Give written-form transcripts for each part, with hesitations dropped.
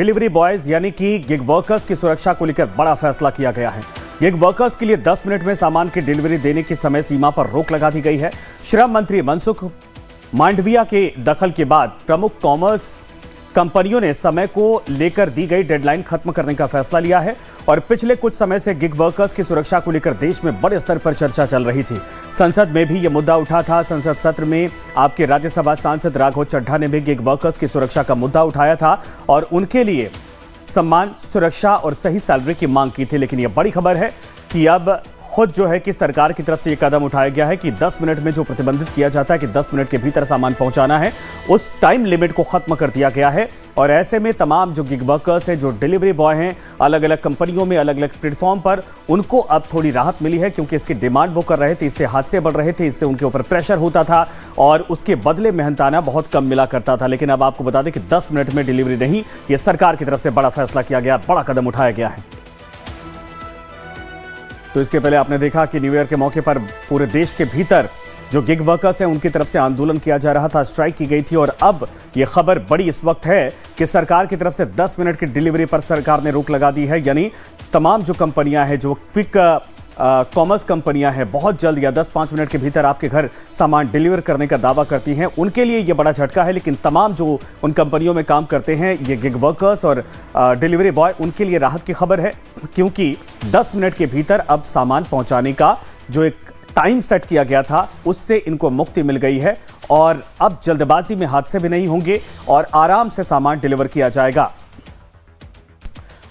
Delivery boys यानी कि gig workers की सुरक्षा को लेकर बड़ा फैसला किया गया है। गिग वर्कर्स के लिए 10 मिनट में सामान की डिलीवरी देने की समय सीमा पर रोक लगा दी गई है। श्रम मंत्री मनसुख मांडविया के दखल के बाद प्रमुख कॉमर्स कंपनियों ने समय को लेकर दी गई डेडलाइन खत्म करने का फैसला लिया है और पिछले कुछ समय से गिग वर्कर्स की सुरक्षा को लेकर देश में बड़े स्तर पर चर्चा चल रही थी। संसद में भी यह मुद्दा उठा था। संसद सत्र में आपके राज्यसभा सांसद राघव चड्ढा ने भी गिग वर्कर्स की सुरक्षा का मुद्दा उठाया था और उनके लिए सम्मान, सुरक्षा और सही सैलरी की मांग की थी। लेकिन यह बड़ी खबर है कि अब खुद जो है कि सरकार की तरफ से यह कदम उठाया गया है कि 10 मिनट में जो प्रतिबंधित किया जाता है कि 10 मिनट के भीतर सामान पहुंचाना है, उस टाइम लिमिट को खत्म कर दिया गया है। और ऐसे में तमाम जो गिग वर्कर्स हैं, जो डिलीवरी बॉय हैं, अलग अलग कंपनियों में, अलग अलग प्लेटफॉर्म पर, उनको अब थोड़ी राहत मिली है क्योंकि इसकी डिमांड वो कर रहे थे। इससे हादसे बढ़ रहे थे, इससे उनके ऊपर प्रेशर होता था और उसके बदले मेहनताना बहुत कम मिला करता था। लेकिन अब आपको बता दें कि 10 मिनट में डिलीवरी नहीं, यह सरकार की तरफ से बड़ा फैसला किया गया, बड़ा कदम उठाया गया है। तो इसके पहले आपने देखा कि न्यू ईयर के मौके पर पूरे देश के भीतर जो गिग वर्कर्स हैं उनकी तरफ से आंदोलन किया जा रहा था, स्ट्राइक की गई थी। और अब यह खबर बड़ी इस वक्त है कि सरकार की तरफ से 10 मिनट की डिलीवरी पर सरकार ने रोक लगा दी है। यानी तमाम जो कंपनियां हैं, जो क्विक कॉमर्स कंपनियां हैं, बहुत जल्द या 10-5 मिनट के भीतर आपके घर सामान डिलीवर करने का दावा करती हैं, उनके लिए ये बड़ा झटका है। लेकिन तमाम जो उन कंपनियों में काम करते हैं, ये गिग वर्कर्स और डिलीवरी बॉय, उनके लिए राहत की खबर है क्योंकि 10 मिनट के भीतर अब सामान पहुंचाने का जो एक टाइम सेट किया गया था, उससे इनको मुक्ति मिल गई है और अब जल्दबाजी में हादसे भी नहीं होंगे और आराम से सामान डिलीवर किया जाएगा।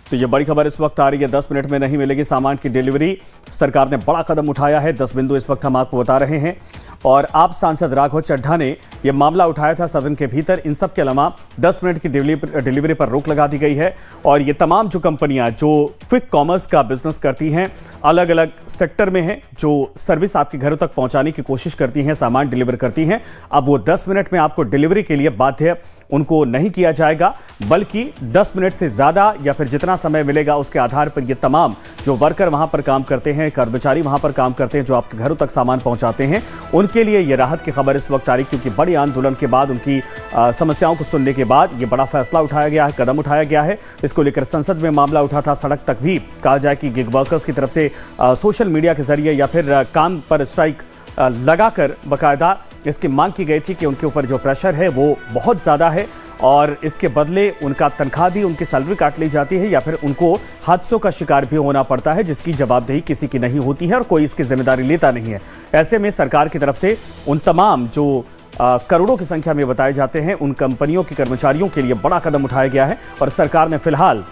तो ये बड़ी खबर इस वक्त आ रही है, 10 मिनट में नहीं मिलेगी सामान की डिलीवरी। सरकार ने बड़ा कदम उठाया है। 10 बिंदु इस वक्त हम आपको बता रहे हैं और आप सांसद राघव चड्ढा ने यह मामला उठाया था सदन के भीतर। इन सब के अलावा 10 मिनट की डिलीवरी पर रोक लगा दी गई है और ये तमाम जो कंपनियां जो क्विक कॉमर्स का बिजनेस करती हैं, अलग अलग सेक्टर में हैं, जो सर्विस आपके घरों तक पहुंचाने की कोशिश करती हैं, सामान डिलीवर करती हैं, अब वो 10 मिनट में आपको डिलीवरी के लिए बाध्य उनको नहीं किया जाएगा, बल्कि 10 मिनट से ज़्यादा या फिर जितना समय मिलेगा उसके आधार पर ये तमाम जो वर्कर वहां पर काम करते हैं, कर्मचारी वहां पर काम करते हैं, जो आपके घरों तक सामान पहुंचाते हैं, उनके लिए ये राहत की खबर इस वक्त आ रही क्योंकि बड़ी आंदोलन के बाद, उनकी समस्याओं को सुनने के बाद ये बड़ा फैसला उठाया गया है, कदम उठाया गया है। इसको लेकर संसद में मामला उठा था, सड़क तक भी कहा जाए कि गिग वर्कर्स की तरफ से सोशल मीडिया के जरिए या फिर काम पर स्ट्राइक लगाकर बाकायदा इसकी मांग की गई थी कि उनके ऊपर जो प्रेशर है वो बहुत ज़्यादा है और इसके बदले उनका तनख्वाह भी, उनकी सैलरी काट ली जाती है या फिर उनको हादसों का शिकार भी होना पड़ता है जिसकी जवाबदेही किसी की नहीं होती है और कोई इसकी जिम्मेदारी लेता नहीं है। ऐसे में सरकार की तरफ से उन तमाम जो करोड़ों की संख्या में बताए जाते हैं उन कंपनियों के कर्मचारियों के लिए बड़ा कदम उठाया गया है और सरकार ने फिलहाल,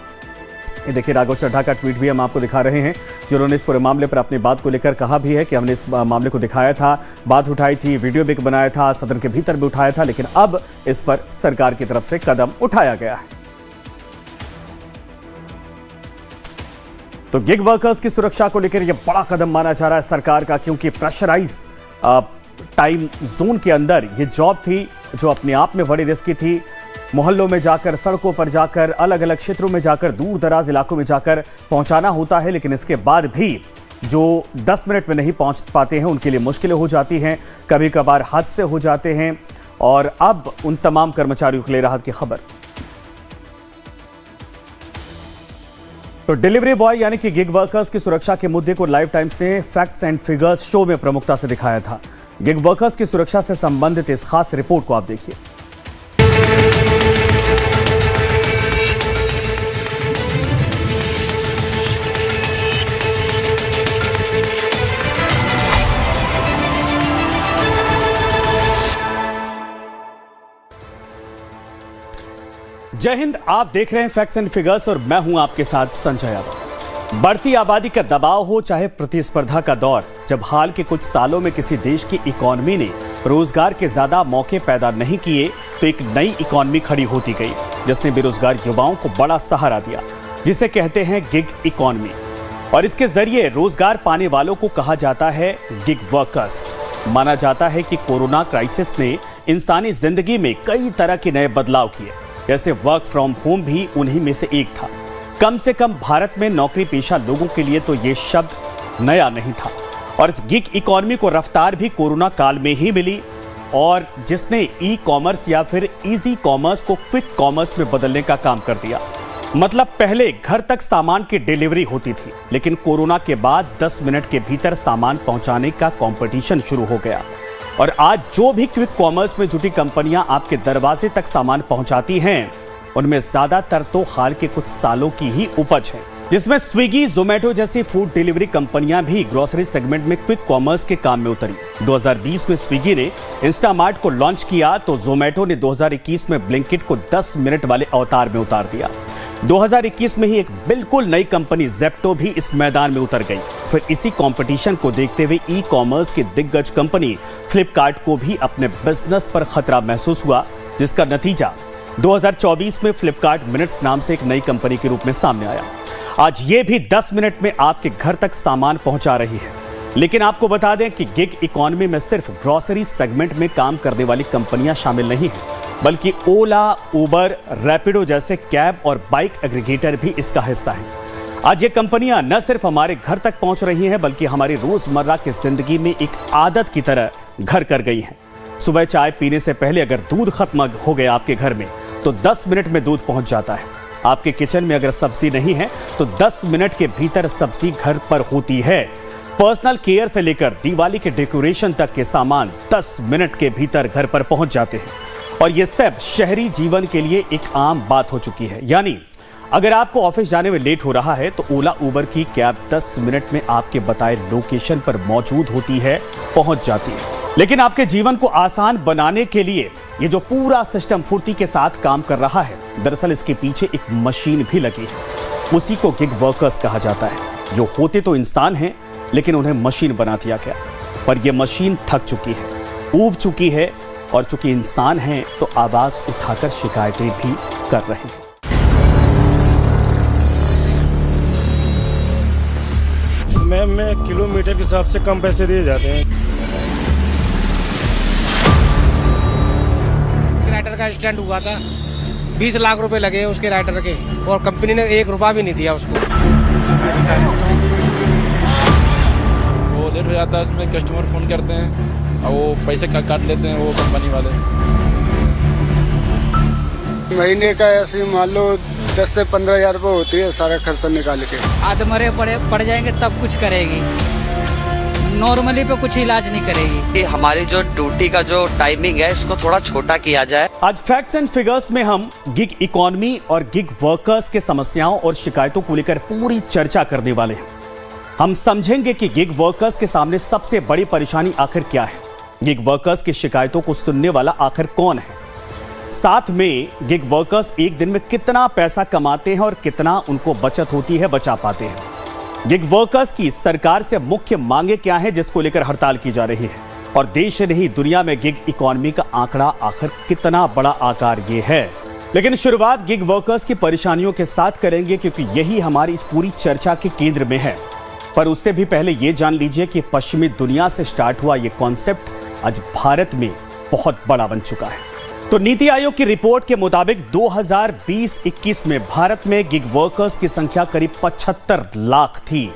ये देखिए राघव चड्ढा का ट्वीट भी हम आपको दिखा रहे हैं जिन्होंने इस पूरे मामले पर अपनी बात को लेकर कहा भी है कि हमने इस मामले को दिखाया था, बात उठाई थी, वीडियो भी बनाया था, सदन के भीतर भी उठाया था, लेकिन अब इस पर सरकार की तरफ से कदम उठाया गया है। तो गिग वर्कर्स की सुरक्षा को लेकर यह बड़ा कदम माना जा रहा है सरकार का क्योंकि प्रेशराइज टाइम जोन के अंदर ये जॉब थी जो अपने आप में बड़ी रिस्की थी। मोहल्लों में जाकर, सड़कों पर जाकर, अलग अलग क्षेत्रों में जाकर, दूर दराज इलाकों में जाकर पहुंचाना होता है, लेकिन इसके बाद भी जो 10 मिनट में नहीं पहुंच पाते हैं उनके लिए मुश्किलें हो जाती हैं, कभी कभार हादसे हो जाते हैं और अब उन तमाम कर्मचारियों के लिए राहत की खबर। तो डिलीवरी बॉय यानी कि गिग वर्कर्स की सुरक्षा के मुद्दे को लाइव टाइम्स ने फैक्ट्स एंड फिगर्स शो में प्रमुखता से दिखाया था। गिग वर्कर्स की सुरक्षा से संबंधित इस खास रिपोर्ट को आप देखिए। जय हिंद, आप देख रहे हैं फैक्ट्स एंड फिगर्स और मैं हूं आपके साथ संजय यादव। बढ़ती आबादी का दबाव हो चाहे प्रतिस्पर्धा का दौर, जब हाल के कुछ सालों में किसी देश की इकोनॉमी ने रोजगार के ज्यादा मौके पैदा नहीं किए तो एक नई इकोनॉमी खड़ी होती गई जिसने बेरोजगार युवाओं को बड़ा सहारा दिया, जिसे कहते हैं गिग इकोनॉमी। और इसके जरिए रोजगार पाने वालों को कहा जाता है गिग वर्कर्स। माना जाता है कि कोरोना क्राइसिस ने इंसानी जिंदगी में कई तरह के नए बदलाव किए, जैसे वर्क फ्रॉम होम भी उन्हीं में से एक था। कम से कम भारत में नौकरी पेशा लोगों के लिए तो ये शब्द नया नहीं था और इस गिग इकोनॉमी को रफ्तार भी कोरोना काल में ही मिली और जिसने ई कॉमर्स या फिर इजी कॉमर्स को क्विक कॉमर्स में बदलने का काम कर दिया। मतलब पहले घर तक सामान की डिलीवरी होती थी, लेकिन कोरोना के बाद 10 मिनट के भीतर सामान पहुंचाने का कंपटीशन शुरू हो गया। और आज जो भी क्विक कॉमर्स में जुटी कंपनियां आपके दरवाजे तक सामान पहुंचाती हैं, उनमें ज्यादातर तो हाल के कुछ सालों की ही उपज है, जिसमें स्विगी, जोमेटो जैसी फूड डिलीवरी कंपनियां भी ग्रोसरी सेगमेंट में क्विक कॉमर्स के काम में उतरी। 2020 में स्विगी ने इंस्टामार्ट को लॉन्च किया तो जोमेटो ने 2021 में ब्लिंकिट को 10 मिनट वाले अवतार में उतार दिया। 2021 में ही एक बिल्कुल नई कंपनी जेप्टो भी इस मैदान में उतर गई। फिर इसी कंपटीशन को देखते हुए ई कॉमर्स की दिग्गज कंपनी फ्लिपकार्ट को भी अपने बिजनेस पर खतरा महसूस हुआ, जिसका नतीजा 2024 में फ्लिपकार्ट मिनट्स नाम से एक नई कंपनी के रूप में सामने आया। आज ये भी 10 मिनट में आपके घर तक सामान पहुंचा रही है। लेकिन आपको बता दें कि गिग इकोनॉमी में सिर्फ ग्रोसरी सेगमेंट में काम करने वाली कंपनियां शामिल नहीं हैं, बल्कि ओला, उबर, रैपिडो जैसे कैब और बाइक एग्रीगेटर भी इसका हिस्सा हैं। आज ये कंपनियां न सिर्फ हमारे घर तक पहुंच रही हैं, बल्कि हमारी रोजमर्रा की जिंदगी में एक आदत की तरह घर कर गई हैं। सुबह चाय पीने से पहले अगर दूध खत्म हो गया आपके घर में, तो 10 मिनट में दूध पहुंच जाता है। आपके किचन में अगर सब्जी नहीं है, तो 10 मिनट के भीतर सब्जी घर पर होती है। पर्सनल केयर से लेकर दिवाली के डेकोरेशन तक के सामान 10 मिनट के भीतर घर पर पहुंच जाते हैं। और ये सब शहरी जीवन के लिए एक आम बात हो चुकी है। यानी अगर आपको ऑफिस जाने में लेट हो रहा है, तो ओला, उबर की कैब 10 मिनट में आपके बताए लोकेशन पर मौजूद होती है, पहुंच जाती है। लेकिन आपके जीवन को आसान बनाने के लिए ये जो पूरा सिस्टम फुर्ती के साथ काम कर रहा है, दरअसल इसके पीछे एक मशीन भी लगी है। उसी को गिग वर्कर्स कहा जाता है, जो होते तो इंसान हैं, लेकिन उन्हें मशीन बना दिया गया। पर यह मशीन थक चुकी है, ऊब चुकी है, और चूंकि इंसान हैं तो आवाज उठाकर शिकायतें भी कर रहे हैं। मैं किलोमीटर के हिसाब से कम पैसे दिए जाते हैं। राइटर का एक्सीडेंट हुआ था, 20 लाख रुपए लगे उसके राइटर के, और कंपनी ने 1 रुपया भी नहीं दिया उसको। वो लेट हो जाता है, उसमें कस्टमर फ़ोन करते हैं और वो पैसे काट लेते हैं वो कंपनी वाले। महीने का ऐसे मान लो 10 से 15 हज़ार रुपये होती है सारा खर्चा निकाल के। आधमरे पड़ जाएंगे तब कुछ करेगी, नॉर्मली पे कुछ इलाज नहीं करेगी। हमारी जो ड्यूटी का जो टाइमिंग है, इसको थोड़ा छोटा किया जाए। आज फैक्ट्स एंड फिगर्स में हम गिग इकोनॉमी और गिग वर्कर्स के समस्याओं और शिकायतों को लेकर पूरी चर्चा करने वाले हैं। हम समझेंगे कि गिग वर्कर्स के सामने सबसे बड़ी परेशानी आखिर क्या है, गिग वर्कर्स की शिकायतों को सुनने वाला आखिर कौन है, साथ में गिग वर्कर्स एक दिन में कितना पैसा कमाते हैं और कितना उनको बचत होती है, बचा पाते हैं। गिग वर्कर्स की सरकार से मुख्य मांगे क्या है जिसको लेकर हड़ताल की जा रही है, और देश नहीं दुनिया में गिग इकोनॉमी का आंकड़ा आखिर कितना बड़ा आकार ये है। लेकिन शुरुआत गिग वर्कर्स की परेशानियों के साथ करेंगे, क्योंकि यही हमारी इस पूरी चर्चा के केंद्र में है। पर उससे भी पहले ये जान लीजिए कि पश्चिमी दुनिया से स्टार्ट हुआ ये कॉन्सेप्ट आज भारत में बहुत बड़ा बन चुका है। तो नीति आयोग की रिपोर्ट के मुताबिक 2020-21 में भारत में गिग वर्कर्स की संख्या करीब 75 लाख थी,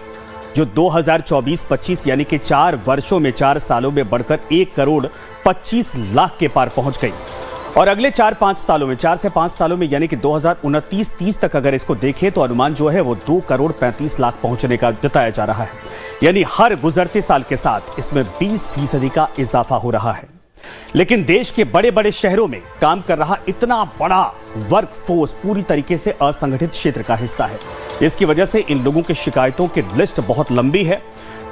जो 2024-25 यानी कि 4 वर्षों में 4 सालों में बढ़कर 1 करोड़ 25 लाख के पार पहुंच गई। और अगले 4 से 5 सालों में यानी कि 2029-30 तक अगर इसको देखें तो अनुमान जो है वो 2 करोड़ 35 लाख पहुंचने का जताया जा रहा है। यानी हर गुजरते साल के साथ इसमें 20% का इजाफा हो रहा है। लेकिन देश के बड़े बड़े शहरों में काम कर रहा इतना बड़ा वर्कफोर्स पूरी तरीके से असंगठित क्षेत्र का हिस्सा है। इसकी वजह से इन लोगों की शिकायतों की लिस्ट बहुत लंबी है।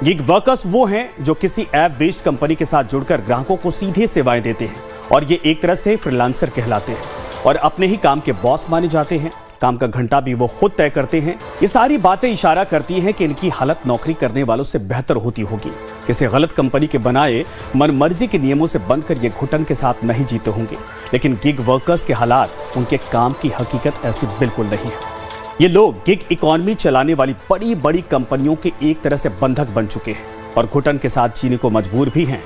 गिग वर्कर्स वो हैं जो किसी ऐप बेस्ड कंपनी के साथ जुड़कर ग्राहकों को सीधे सेवाएं देते हैं, और ये एक तरह से फ्रीलांसर कहलाते हैं और अपने ही काम के बॉस माने जाते हैं। काम का घंटा भी वो खुद तय करते हैं। ये सारी बातें इशारा करती हैं कि इनकी हालत नौकरी करने वालों से बेहतर होती होगी। किसी गलत कंपनी के बनाए मनमर्जी के नियमों से बनकर ये घुटन के साथ नहीं जीते होंगे। लेकिन गिग वर्कर्स के हालात, उनके काम की हकीकत ऐसी बिल्कुल नहीं है। ये लोग गिग इकोनॉमी चलाने वाली बड़ी बड़ी कंपनियों के एक तरह से बंधक बन चुके हैं और घुटन के साथ जीने को मजबूर भी हैं।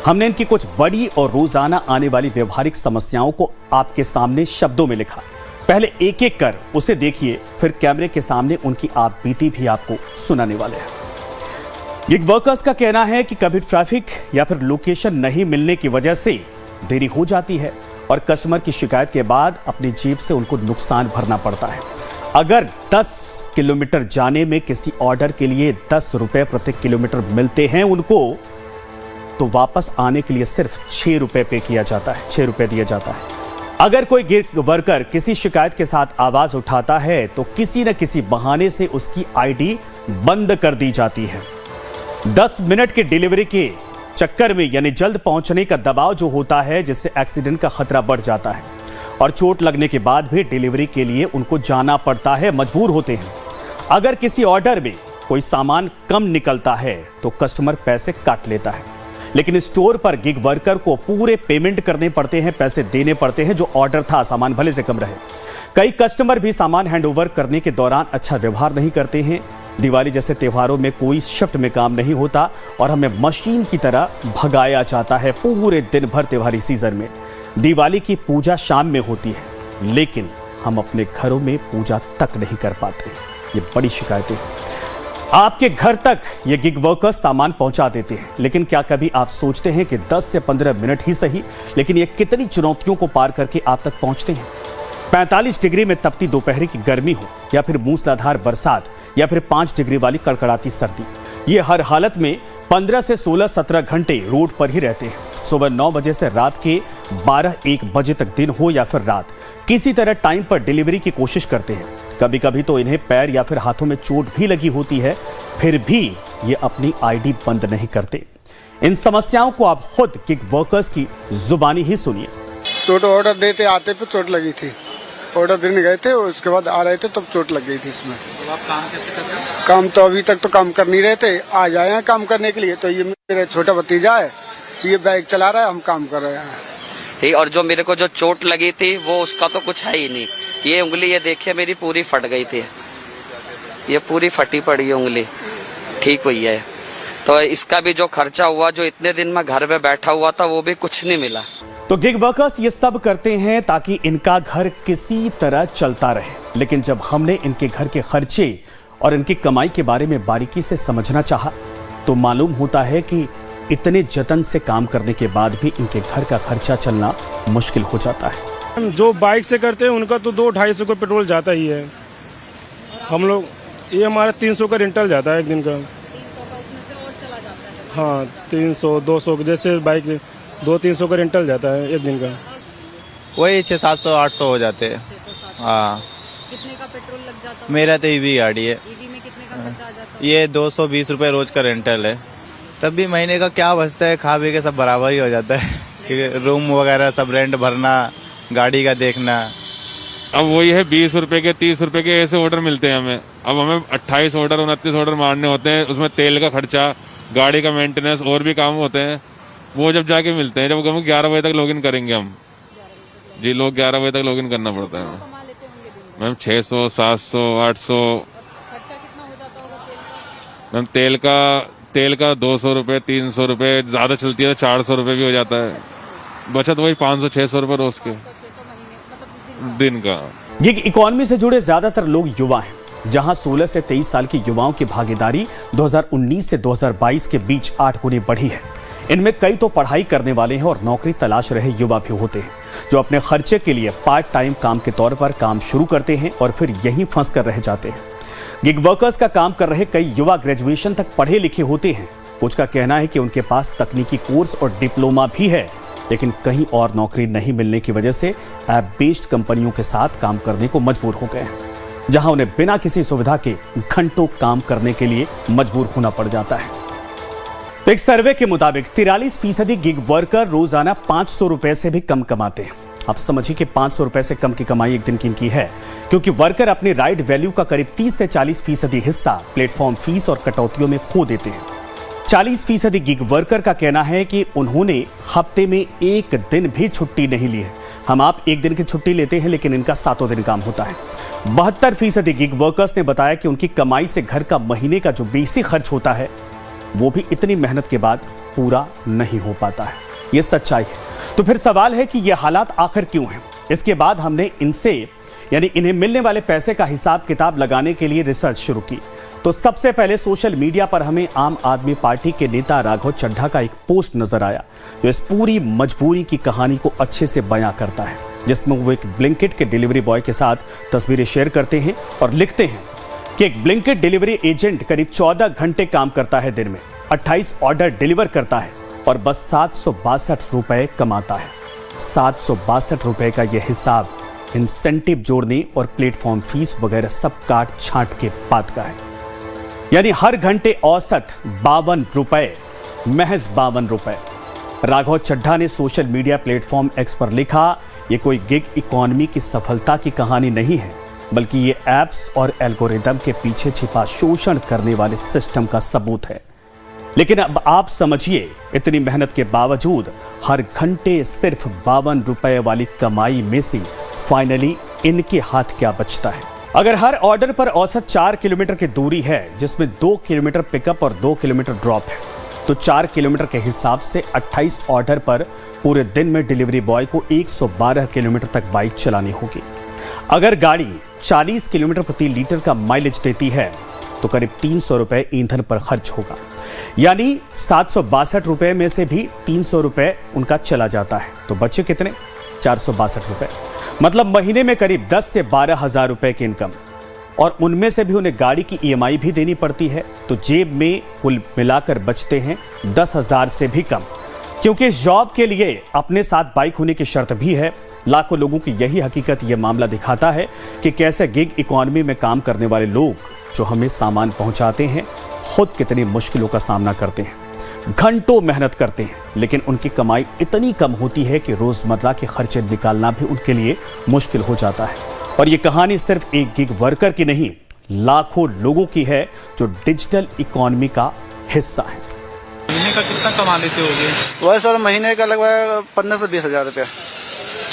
हमने इनकी कुछ बड़ी और रोजाना आने वाली व्यवहारिक समस्याओं को आपके सामने शब्दों में लिखा। पहले एक एक कर उसे देखिए, फिर कैमरे के सामने उनकी आप बीती भी आपको सुनाने वाले हैं। गिग वर्कर्स का कहना है कि कभी ट्रैफिक या फिर लोकेशन नहीं मिलने की वजह से देरी हो जाती है और कस्टमर की शिकायत के बाद अपनी जेब से उनको नुकसान भरना पड़ता है। अगर 10 किलोमीटर जाने में किसी ऑर्डर के लिए 10 रुपए प्रति किलोमीटर मिलते हैं उनको, तो वापस आने के लिए सिर्फ 6 रुपए पे किया जाता है, 6 रुपए दिया जाता है। अगर कोई गिग वर्कर किसी शिकायत के साथ आवाज उठाता है तो किसी न किसी बहाने से उसकी आईडी बंद कर दी जाती है। 10 मिनट की डिलीवरी के चक्कर में यानी जल्द पहुंचने का दबाव जो होता है, जिससे एक्सीडेंट का खतरा बढ़ जाता है और चोट लगने के बाद भी डिलीवरी के लिए उनको जाना पड़ता है, मजबूर होते हैं। अगर किसी ऑर्डर में कोई सामान कम निकलता है तो कस्टमर पैसे काट लेता है, लेकिन स्टोर पर गिग वर्कर को पूरे पेमेंट करने पड़ते हैं, पैसे देने पड़ते हैं जो ऑर्डर था, सामान भले से कम रहे। कई कस्टमर भी सामान हैंडओवर करने के दौरान अच्छा व्यवहार नहीं करते हैं। दिवाली जैसे त्योहारों में कोई शिफ्ट में काम नहीं होता और हमें मशीन की तरह भगाया जाता है पूरे दिन भर। त्योहारी सीजन में दिवाली की पूजा शाम में होती है, लेकिन हम अपने घरों में पूजा तक नहीं कर पाते। ये बड़ी शिकायतें हैं। आपके घर तक ये गिग वर्कर्स सामान पहुंचा देते हैं, लेकिन क्या कभी आप सोचते हैं कि 10 से 15 मिनट ही सही, लेकिन ये कितनी चुनौतियों को पार करके आप तक पहुंचते हैं। 45 डिग्री में तपती दोपहर की गर्मी हो या फिर मूसलाधार बरसात या फिर 5 डिग्री वाली कड़कड़ाती सर्दी, ये हर हालत में 15 से 16-17 घंटे रोड पर ही रहते हैं। सुबह 9 बजे से रात के 12-1 बजे तक, दिन हो या फिर रात, किसी तरह टाइम पर डिलीवरी की कोशिश करते हैं। कभी कभी तो इन्हें पैर या फिर हाथों में चोट भी लगी होती है, फिर भी ये अपनी आईडी बंद नहीं करते। इन समस्याओं को आप खुद गिग वर्कर्स की जुबानी ही सुनिए। चोट ऑर्डर देते आते पे चोट लगी थी, ऑर्डर देने गए थे, उसके बाद आ रहे थे तब चोट लग गई थी इसमें। तो आप काम कैसे कर रहे हैं? काम तो अभी तक तो काम कर नहीं रहे थे, आज आए हैं काम करने के लिए। तो ये मेरा छोटा भतीजा है, ये बाइक चला रहा है, हम काम कर रहे हैं। और जो मेरे को जो चोट लगी थी वो उसका तो कुछ है ही नहीं। ये उंगली ये देखिए मेरी पूरी फट गई थी, ये पूरी फटी पड़ी है उंगली, ठीक हुई है। तो इसका भी जो खर्चा हुआ, जो इतने दिन में घर में बैठा हुआ था, वो भी कुछ नहीं मिला। तो गिग वर्कर्स ये सब करते हैं ताकि इनका घर किसी तरह चलता रहे, लेकिन जब हमने इनके घर के खर्चे और इनकी कमाई के बारे में बारीकी से समझना चाहा तो मालूम होता है कि इतने जतन से काम करने के बाद भी इनके घर का खर्चा चलना मुश्किल हो जाता है। जो बाइक से करते हैं उनका तो 200-250 का पेट्रोल जाता ही है। हम लोग ये हमारा 300 का रेंटल जाता है एक दिन का। 300 का उसमें से और चला जाता है। हाँ, 300-200 जैसे बाइक 200-300 का रेंटल जाता है एक दिन का। वही 600-700-800 हो जाते हैं। हाँ, कितने का पेट्रोल लग जाता है? मेरा तो ईवी गाड़ी है। ईवी में कितने का खर्चा आ जाता है? ये 220 रुपये रोज का रेंटल है। तब भी महीने का क्या बचता है, खा पी के सब बराबर ही हो जाता है, क्योंकि रूम वगैरह सब रेंट भरना, गाड़ी का देखना। अब वही है 20 रुपए के 30 रुपए के ऐसे ऑर्डर मिलते हैं हमें। अब हमें 28 ऑर्डर 29 ऑर्डर मारने होते हैं, उसमें तेल का खर्चा, गाड़ी का मेंटेनेंस और भी काम होते हैं। वो जब जाके मिलते हैं, जब हम 11 बजे तक लॉगिन करेंगे हम जी, लोग 11 बजे तक लॉगिन करना पड़ता है मैम। 600, 700, 800। खर्चा कितना हो जाता होगा तेल का? मैम तेल का 200 रुपये 300 रुपये, ज्यादा चलती है तो 400 रुपये भी हो जाता है। बचत वही 500-600 रुपये रोज के दिन का। गिग इकॉनमी से जुड़े ज्यादातर लोग युवा हैं, जहां 16 से 23 साल की युवाओं की भागीदारी 2019 से 2022 के बीच 8 गुनी बढ़ी है। इनमें कई तो पढ़ाई करने वाले हैं और नौकरी तलाश रहे युवा भी होते हैं, जो अपने खर्चे के लिए पार्ट टाइम काम के तौर पर काम शुरू करते हैं और फिर यहीं फंस कर रह जाते हैं। गिग वर्कर्स का काम कर रहे कई युवा ग्रेजुएशन तक पढ़े लिखे होते हैं। कुछ का कहना है कि उनके पास तकनीकी कोर्स और डिप्लोमा भी है, लेकिन कहीं और नौकरी नहीं मिलने की वजह से ऐप बेस्ड कंपनियों के साथ काम करने को मजबूर हो गए हैं, जहां उन्हें बिना किसी सुविधा के घंटों काम करने के लिए मजबूर होना पड़ जाता है। तो एक सर्वे के मुताबिक 43% गिग वर्कर रोजाना 500 रुपए से भी कम कमाते हैं। आप समझिए कि 500 रुपए से कम की कमाई एक दिन की इनकी है, क्योंकि वर्कर अपनी राइड वैल्यू का करीब 30 से 40% हिस्सा प्लेटफॉर्म फीस और कटौतियों में खो देते हैं। 40% गिग वर्कर का कहना है कि उन्होंने हफ्ते में एक दिन भी छुट्टी नहीं ली है। हम आप एक दिन की छुट्टी लेते हैं, लेकिन इनका 7 दिन काम होता है। 72% गिग वर्कर्स ने बताया कि उनकी कमाई से घर का महीने का जो बेसिक खर्च होता है, वो भी इतनी मेहनत के बाद पूरा नहीं हो पाता है। ये सच्चाई है। तो फिर सवाल है कि ये हालात आखिर क्यों हैं? इसके बाद हमने इनसे यानी इन्हें मिलने वाले पैसे का हिसाब किताब लगाने के लिए रिसर्च शुरू की। तो सबसे पहले सोशल मीडिया पर हमें आम आदमी पार्टी के नेता राघव चड्ढा का एक पोस्ट नजर आया, जो इस पूरी मजबूरी की कहानी को अच्छे से बयां करता है। जिसमें वो एक ब्लिंकिट के डिलीवरी बॉय के साथ तस्वीरें शेयर करते हैं और लिखते हैं कि एक ब्लिंकिट डिलीवरी एजेंट करीब 14 घंटे काम करता है, दिन में 28 ऑर्डर डिलीवर करता है और बस 762 रुपए कमाता है। 762 रुपए का यह हिसाब इंसेंटिव जोड़ने और प्लेटफॉर्म फीस वगैरह सब काट छांट के बाद का है। यानी हर घंटे औसत 52 रुपए, महज 52 रुपए। राघव चड्ढा ने सोशल मीडिया प्लेटफॉर्म एक्स पर लिखा, ये कोई गिग इकोनॉमी की सफलता की कहानी नहीं है, बल्कि ये ऐप्स और एल्गोरिदम के पीछे छिपा शोषण करने वाले सिस्टम का सबूत है। लेकिन अब आप समझिए, इतनी मेहनत के बावजूद हर घंटे सिर्फ 52 रुपए वाली कमाई में से फाइनली इनके हाथ क्या बचता है। अगर हर ऑर्डर पर औसत 4 किलोमीटर की दूरी है, जिसमें 2 किलोमीटर पिकअप और 2 किलोमीटर ड्रॉप है, तो 4 किलोमीटर के हिसाब से 28 ऑर्डर पर पूरे दिन में डिलीवरी बॉय को 112 किलोमीटर तक बाइक चलानी होगी। अगर गाड़ी 40 किलोमीटर प्रति लीटर का माइलेज देती है तो करीब 300 रुपए ईंधन पर खर्च होगा। यानी 762 रुपए में से भी 300 रुपए उनका चला जाता है, तो बचे कितने? 462 रुपए। मतलब महीने में करीब 10 से 12 हजार रुपए की इनकम, और उनमें से भी उन्हें गाड़ी की EMI भी देनी पड़ती है, तो जेब में कुल मिलाकर बचते हैं 10,000 से भी कम। क्योंकि इस जॉब के लिए अपने साथ बाइक होने की शर्त भी है। लाखों लोगों की यही हकीकत यह मामला दिखाता है कि कैसे गिग इकोनॉमी में काम करने वाले लोग जो हमें सामान पहुंचाते हैं, खुद कितनी मुश्किलों का सामना करते हैं। घंटों मेहनत करते हैं, लेकिन उनकी कमाई इतनी कम होती है कि रोजमर्रा के खर्चे निकालना भी उनके लिए मुश्किल हो जाता है। और ये कहानी सिर्फ एक गिग वर्कर की नहीं, लाखों लोगों की है जो डिजिटल इकोनॉमी का हिस्सा है। महीने का कितना कमा लेते होगे? वह सर महीने का लगभग 15 से 20 हजार रुपया,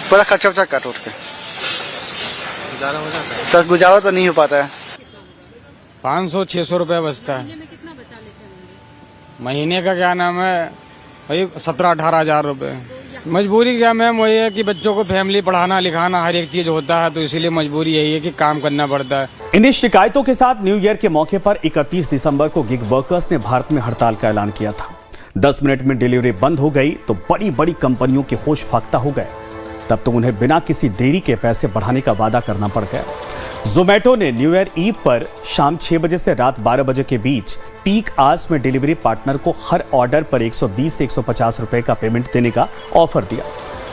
पूरा खर्चा वर्चा काट उठ के। गुजारा हो जाता है? सर गुजारा तो नहीं हो पाता है। 500-600 रुपये बचता है। कितना बचा लेते होंगे? महीने का क्या नाम है भाई, 17-18 हजार रुपये। मजबूरी क्या मैम, वही है कि बच्चों को फैमिली पढ़ाना लिखाना हर एक चीज होता है, तो इसीलिए मजबूरी यही है कि काम करना पड़ता है। इन्हीं शिकायतों के साथ न्यू ईयर के मौके पर 31 दिसंबर को गिग वर्कर्स ने भारत में हड़ताल का ऐलान किया था। 10 मिनट में डिलीवरी बंद हो गई तो बड़ी बड़ी कंपनियों के होश फाख्ता हो गए। तब तो उन्हें बिना किसी देरी के पैसे बढ़ाने का वादा करना पड़ गया। जोमैटो ने न्यू ईयर ईव पर शाम 6 बजे से रात 12 बजे के बीच पीक आवर्स में डिलीवरी पार्टनर को हर ऑर्डर पर 120 से 150 रुपए का पेमेंट देने का ऑफर दिया।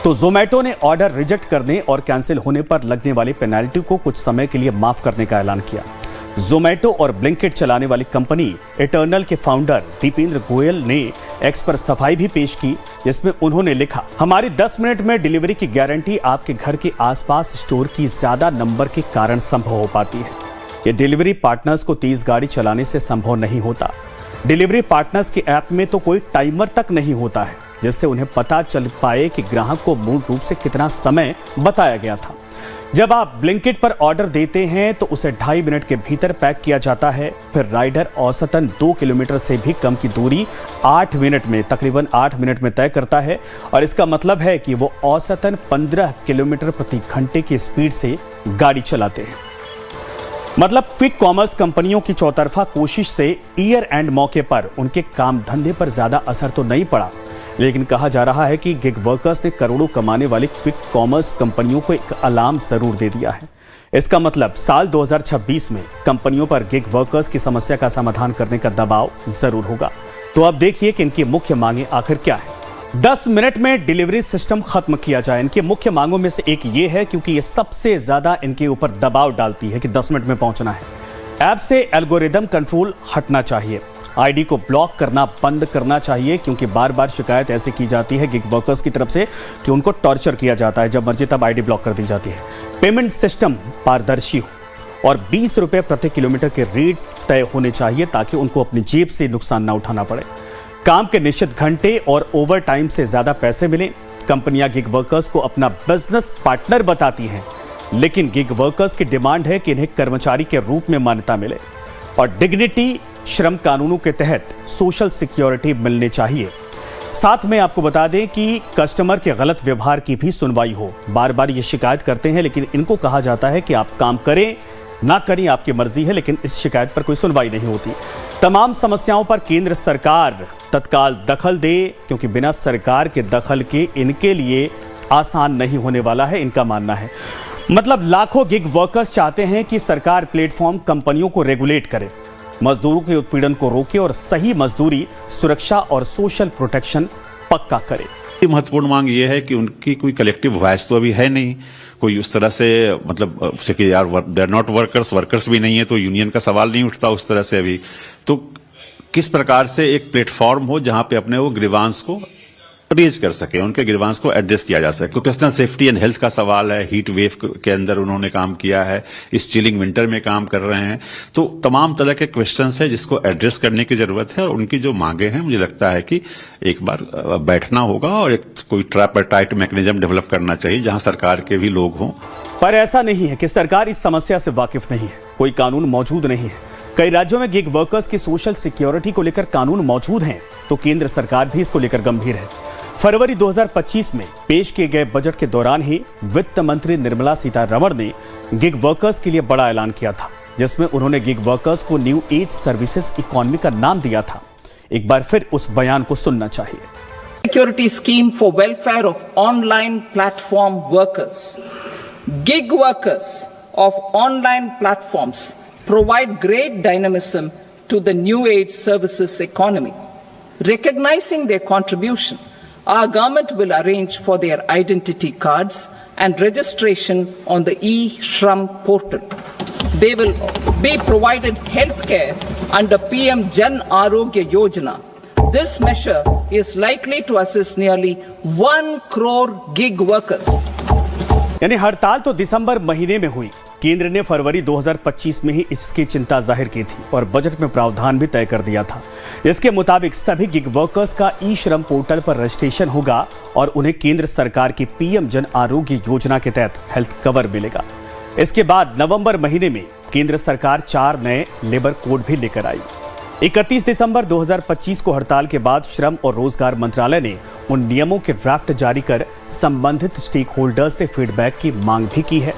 तो जोमैटो ने ऑर्डर रिजेक्ट करने और कैंसिल होने पर लगने वाली पेनल्टी को कुछ समय के लिए माफ करने का ऐलान किया। जोमैटो और ब्लिंकिट चलाने वाली कंपनी इटर्नल के फाउंडर दीपेंद्र गोयल ने एक्स पर सफाई भी पेश की, जिसमें उन्होंने लिखा, हमारी 10 मिनट में डिलीवरी की गारंटी आपके घर के आसपास स्टोर की ज्यादा नंबर के कारण संभव हो पाती है। ये डिलीवरी पार्टनर्स को तेज गाड़ी चलाने से संभव नहीं होता। डिलीवरी पार्टनर्स के ऐप में तो कोई टाइमर तक नहीं होता है, जिससे उन्हें पता चल पाए कि ग्राहक को मूल रूप से कितना समय बताया गया था। जब आप ब्लिंकिट पर ऑर्डर देते हैं तो उसे 2.5 मिनट के भीतर पैक किया जाता है। फिर राइडर औसतन 2 किलोमीटर से भी कम की दूरी 8 मिनट में, तकरीबन 8 मिनट में तय करता है, और इसका मतलब है कि वो औसतन 15 किलोमीटर प्रति घंटे की स्पीड से गाड़ी चलाते हैं। मतलब क्विक कॉमर्स कंपनियों की चौतरफा कोशिश से ईयर एंड मौके पर उनके काम धंधे पर ज्यादा असर तो नहीं पड़ा, लेकिन कहा जा रहा है कि गिग वर्कर्स ने करोड़ों कमाने वाली क्विक कॉमर्स कंपनियों को एक अलार्म जरूर दे दिया है। इसका मतलब साल 2026 में कंपनियों पर गिग वर्कर्स की समस्या का समाधान करने का दबाव जरूर होगा। तो अब देखिए कि इनकी मुख्य मांगे आखिर क्या है। 10 मिनट में डिलीवरी सिस्टम खत्म किया जाए, इनकी मुख्य मांगों में से एक ये है, क्योंकि ये सबसे ज्यादा इनके ऊपर दबाव डालती है कि 10 मिनट में पहुंचना है। ऐप से एल्गोरिदम कंट्रोल हटना चाहिए। आईडी को ब्लॉक करना बंद करना चाहिए, क्योंकि बार बार शिकायत ऐसे की जाती है गिग वर्कर्स की तरफ से कि उनको टॉर्चर किया जाता है, जब मर्जी तब आईडी ब्लॉक कर दी जाती है। पेमेंट सिस्टम पारदर्शी हो और 20 रुपए प्रति किलोमीटर के रेट तय होने चाहिए, ताकि उनको अपनी जेब से नुकसान ना उठाना पड़े। काम के निश्चित घंटे और ओवर टाइम से ज्यादा पैसे मिले। कंपनियां गिग वर्कर्स को अपना बिजनेस पार्टनर बताती हैं, लेकिन गिग वर्कर्स की डिमांड है कि इन्हें कर्मचारी के रूप में मान्यता मिले और डिग्निटी श्रम कानूनों के तहत सोशल सिक्योरिटी मिलनी चाहिए। साथ में आपको बता दें कि कस्टमर के गलत व्यवहार की भी सुनवाई हो। बार बार ये शिकायत करते हैं, लेकिन इनको कहा जाता है कि आप काम करें ना करें आपकी मर्जी है, लेकिन इस शिकायत पर कोई सुनवाई नहीं होती। तमाम समस्याओं पर केंद्र सरकार तत्काल दखल दे, क्योंकि बिना सरकार के दखल के इनके लिए आसान नहीं होने वाला है, इनका मानना है। मतलब लाखों गिग वर्कर्स चाहते हैं कि सरकार प्लेटफॉर्म कंपनियों को रेगुलेट करे, मजदूरों के उत्पीड़न को रोके और सही मजदूरी सुरक्षा और सोशल प्रोटेक्शन पक्का करे। महत्वपूर्ण मांग ये है कि उनकी कोई कलेक्टिव वॉइस तो अभी है नहीं, कोई उस तरह से मतलब यार दे आर नॉट वर्कर्स भी नहीं है, तो यूनियन का सवाल नहीं उठता उस तरह से अभी। तो किस प्रकार से एक प्लेटफॉर्म हो जहां पे अपने वो ग्रीवांस को रेज कर सके, उनके ग्रीवांस को एड्रेस किया जा सके। पर्सनल सेफ्टी एंड हेल्थ का सवाल है, हीट वेव के अंदर उन्होंने काम किया है, इस चिलिंग विंटर में काम कर रहे हैं, तो तमाम तरह के क्वेश्चंस है जिसको एड्रेस करने की जरूरत है। और उनकी जो मांगे हैं, मुझे लगता है कि एक बार बैठना होगा और एक कोई ट्राइपार्टाइट मैकेनिज्म डेवलप करना चाहिए जहां सरकार के भी लोग हों। पर ऐसा नहीं है कि सरकार इस समस्या से वाकिफ नहीं है, कोई कानून मौजूद नहीं है। कई राज्यों में गिग वर्कर्स की सोशल सिक्योरिटी को लेकर कानून मौजूद हैं, तो केंद्र सरकार भी इसको लेकर गंभीर है। फरवरी 2025 में पेश किए गए बजट के दौरान ही वित्त मंत्री निर्मला सीतारमण ने गिग वर्कर्स के लिए बड़ा ऐलान किया था, जिसमें उन्होंने गिग वर्कर्स को न्यू एज सर्विसेज इकोनॉमी का नाम दिया था। एक बार फिर उस बयान को सुनना चाहिए। Security scheme for welfare of online platform workers. Gig workers of online platforms provide great dynamism to the new age services economy. Recognizing their contribution, our government will arrange for their identity cards and registration on the e-Shram portal. They will be provided healthcare under PM Jan Arogya Yojana. This measure is likely to assist nearly 1 crore gig workers. यानी हड़ताल तो दिसंबर महीने में हुई, केंद्र ने फरवरी 2025 में ही इसकी चिंता जाहिर की थी और बजट में प्रावधान भी तय कर दिया था। इसके मुताबिक सभी गिग वर्कर्स का ई श्रम पोर्टल पर रजिस्ट्रेशन होगा और उन्हें केंद्र सरकार की पीएम जन आरोग्य योजना के तहत हेल्थ कवर मिलेगा। इसके बाद नवंबर महीने में केंद्र सरकार 4 नए लेबर कोड भी लेकर आई। 31 दिसंबर 2025 को हड़ताल के बाद श्रम और रोजगार मंत्रालय ने उन नियमों के ड्राफ्ट जारी कर संबंधित स्टेक होल्डर्स से फीडबैक की मांग भी की है।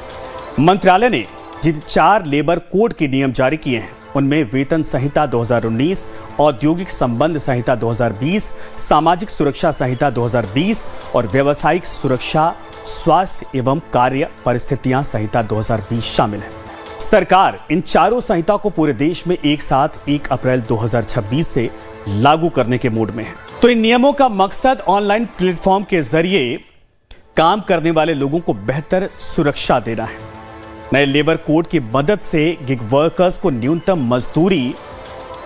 मंत्रालय ने जिन 4 लेबर कोड के नियम जारी किए हैं, उनमें वेतन संहिता 2019, औद्योगिक संबंध संहिता 2020, सामाजिक सुरक्षा संहिता 2020 और व्यावसायिक सुरक्षा स्वास्थ्य एवं कार्य परिस्थितियां संहिता 2020 शामिल है। सरकार इन चारों संहिता को पूरे देश में एक साथ 1 अप्रैल 2026 से लागू करने के मूड में है। तो इन नियमों का मकसद ऑनलाइन प्लेटफॉर्म के जरिए काम करने वाले लोगों को बेहतर सुरक्षा देना है। नए लेबर कोड की मदद से गिग वर्कर्स को न्यूनतम मजदूरी,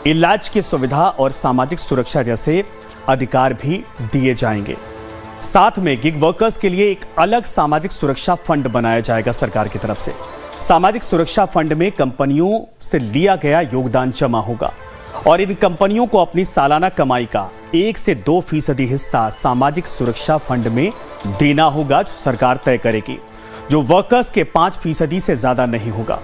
इलाज की सुविधा और सामाजिक सुरक्षा जैसे अधिकार भी दिए जाएंगे। साथ में गिग वर्कर्स के लिए एक अलग सामाजिक सुरक्षा फंड बनाया जाएगा सरकार की तरफ से। सामाजिक सुरक्षा फंड में कंपनियों से लिया गया योगदान जमा होगा और इन कंपनियों को अपनी सालाना कमाई का 1 से 2% हिस्सा सामाजिक सुरक्षा फंड में देना होगा, जो सरकार तय करेगी, जो वर्कर्स के 5% से ज्यादा नहीं होगा।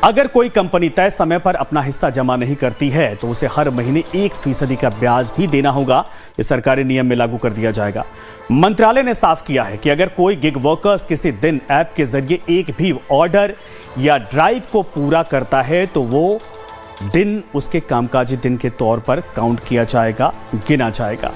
अगर कोई कंपनी तय समय पर अपना हिस्सा जमा नहीं करती है तो उसे हर महीने 1% का ब्याज भी देना होगा। ये सरकारी नियम में लागू कर दिया जाएगा। मंत्रालय ने साफ किया है कि अगर कोई गिग वर्कर्स किसी दिन ऐप के जरिए एक भी ऑर्डर या ड्राइव को पूरा करता है तो वो दिन उसके कामकाजी दिन के तौर पर काउंट किया जाएगा, गिना जाएगा।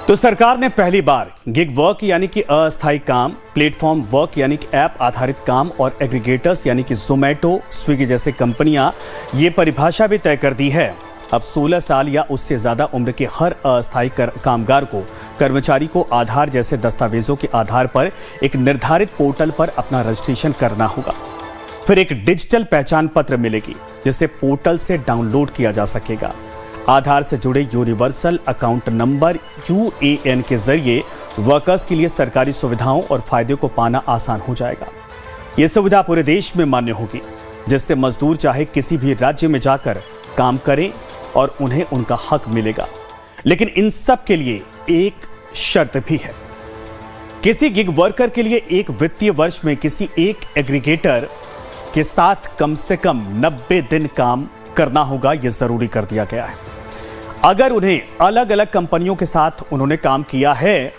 तो सरकार ने पहली बार गिग वर्क यानी कि अस्थायी काम, प्लेटफॉर्म वर्क यानी कि ऐप आधारित काम और एग्रीगेटर्स यानी कि जोमेटो, स्विगी जैसे कंपनियां, ये परिभाषा भी तय कर दी है। अब 16 साल या उससे ज्यादा उम्र के हर अस्थायी कामगार को कर्मचारी को आधार जैसे दस्तावेजों के आधार पर एक निर्धारित पोर्टल पर अपना रजिस्ट्रेशन करना होगा। फिर एक डिजिटल पहचान पत्र मिलेगी जिसे पोर्टल से डाउनलोड किया जा सकेगा। आधार से जुड़े यूनिवर्सल अकाउंट नंबर UAN के जरिए वर्कर्स के लिए सरकारी सुविधाओं और फायदे को पाना आसान हो जाएगा। यह सुविधा पूरे देश में मान्य होगी, जिससे मजदूर चाहे किसी भी राज्य में जाकर काम करें और उन्हें उनका हक मिलेगा। लेकिन इन सब के लिए एक शर्त भी है। किसी गिग वर्कर के लिए एक वित्तीय वर्ष में किसी एक एग्रीगेटर के साथ कम से कम 90 दिन काम करना होगा, यह जरूरी कर दिया गया है। अगर उन्हें अलग अलग कंपनियों के साथ उन्होंने काम किया है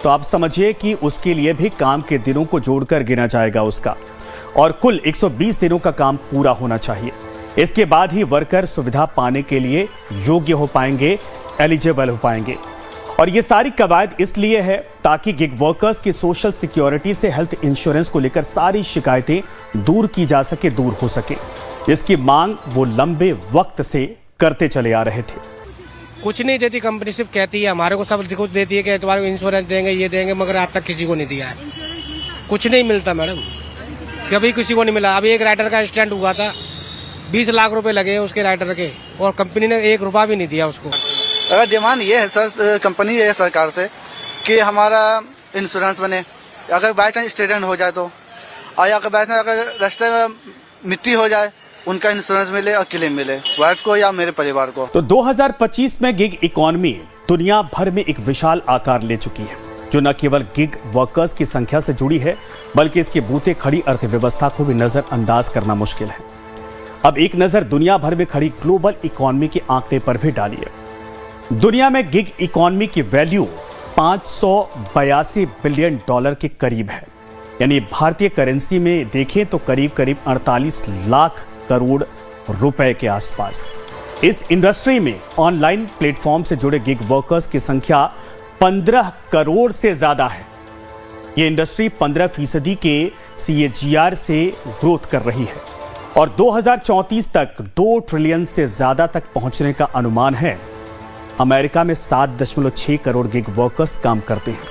तो आप समझिए कि उसके लिए भी काम के दिनों को जोड़कर गिना जाएगा उसका, और कुल 120 दिनों का काम पूरा होना चाहिए। इसके बाद ही वर्कर सुविधा पाने के लिए योग्य हो पाएंगे, एलिजिबल हो पाएंगे। और ये सारी कवायद इसलिए है ताकि गिग वर्कर्स की सोशल सिक्योरिटी से हेल्थ इंश्योरेंस को लेकर सारी शिकायतें दूर की जा सके, दूर हो सके। इसकी मांग वो लंबे वक्त से करते चले आ रहे थे। कुछ नहीं देती कंपनी, सिर्फ कहती है हमारे को, सब कुछ देती है कि तुम्हारे को इंश्योरेंस देंगे, ये देंगे, मगर आज तक किसी को नहीं दिया है। कुछ नहीं मिलता मैडम, कभी किसी को नहीं मिला। अभी एक राइडर का एक्सीडेंट हुआ था, 20 लाख रुपए लगे उसके राइडर के, और कंपनी ने 1 रुपया भी नहीं दिया उसको। अगर डिमांड ये है सर, कंपनी ये है सरकार से कि हमारा इंश्योरेंस बने, अगर बाई चांस एक्सीडेंट हो जाए तो, और अगर बाई चांस अगर रास्ते में मिट्टी हो जाए, उनका इंश्योरेंस मिले और क्लेम मिले वाइफ को या मेरे परिवार को। तो 2025 में गिग इकोनॉमी दुनिया भर में एक विशाल आकार ले चुकी है, जो न केवल गिग वर्कर्स की संख्या से जुड़ी है, बल्कि इसके बूते खड़ी अर्थव्यवस्था को भी नजरअंदाज करना मुश्किल है। अब एक नजर दुनिया भर में खड़ी ग्लोबल इकोनॉमी के आंकड़े पर भी डालिए। दुनिया में गिग इकोनॉमी की वैल्यू $582 बिलियन के करीब है, यानी भारतीय करेंसी में देखें तो करीब 48 लाख करोड़ रुपए के आसपास। इस इंडस्ट्री में ऑनलाइन प्लेटफॉर्म से जुड़े गिग वर्कर्स की संख्या 15 करोड़ से ज्यादा है। यह इंडस्ट्री 15% के CAGR से ग्रोथ कर रही है और 2034 तक 2 ट्रिलियन से ज्यादा तक पहुंचने का अनुमान है। अमेरिका में 7.6 करोड़ गिग वर्कर्स काम करते हैं,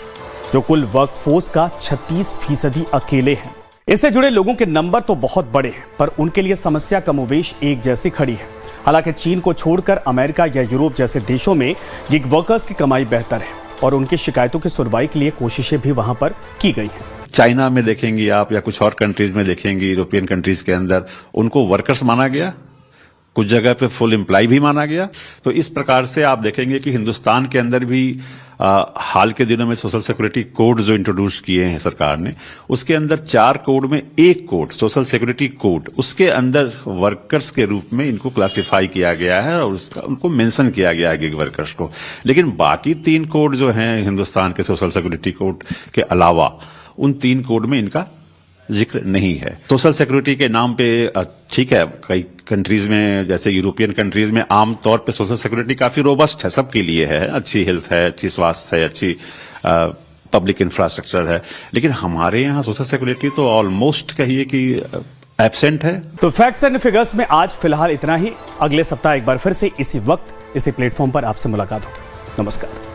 जो कुल वर्कफोर्स का 36% अकेले हैं। इससे जुड़े लोगों के नंबर तो बहुत बड़े हैं, पर उनके लिए समस्या कमोवेश एक जैसी खड़ी है। हालांकि चीन को छोड़कर अमेरिका या यूरोप जैसे देशों में गिग वर्कर्स की कमाई बेहतर है और उनकी शिकायतों की सुनवाई के लिए कोशिशें भी वहां पर की गई हैं। चाइना में देखेंगी आप या कुछ और कंट्रीज में देखेंगी, यूरोपियन कंट्रीज के अंदर उनको वर्कर्स माना गया, कुछ जगह पे फुल एम्प्लॉय भी माना गया। तो इस प्रकार से आप देखेंगे कि हिंदुस्तान के अंदर भी हाल के दिनों में सोशल सिक्योरिटी कोड जो इंट्रोड्यूस किए हैं सरकार ने, उसके अंदर 4 कोड में एक कोड सोशल सिक्योरिटी कोड, उसके अंदर वर्कर्स के रूप में इनको क्लासिफाई किया गया है और उसका उनको मेंशन किया गया है गिग वर्कर्स को। लेकिन बाकी 3 कोड जो हैं हिंदुस्तान के सोशल सिक्योरिटी कोड के अलावा, उन 3 कोड में इनका जिक्र नहीं है। सोशल सिक्योरिटी के नाम पे ठीक है, कई कंट्रीज में जैसे यूरोपियन कंट्रीज में आमतौर पे सोशल सिक्योरिटी काफी रोबस्ट है, सबके लिए है, अच्छी हेल्थ है, अच्छी स्वास्थ्य है, अच्छी पब्लिक इंफ्रास्ट्रक्चर है। लेकिन हमारे यहाँ सोशल सिक्योरिटी तो ऑलमोस्ट कहिए कि एब्सेंट है। तो फैक्ट्स एंड फिगर्स में आज फिलहाल इतना ही। अगले सप्ताह एक बार फिर से इसी वक्त इसी प्लेटफॉर्म पर आपसे मुलाकात होगी। नमस्कार।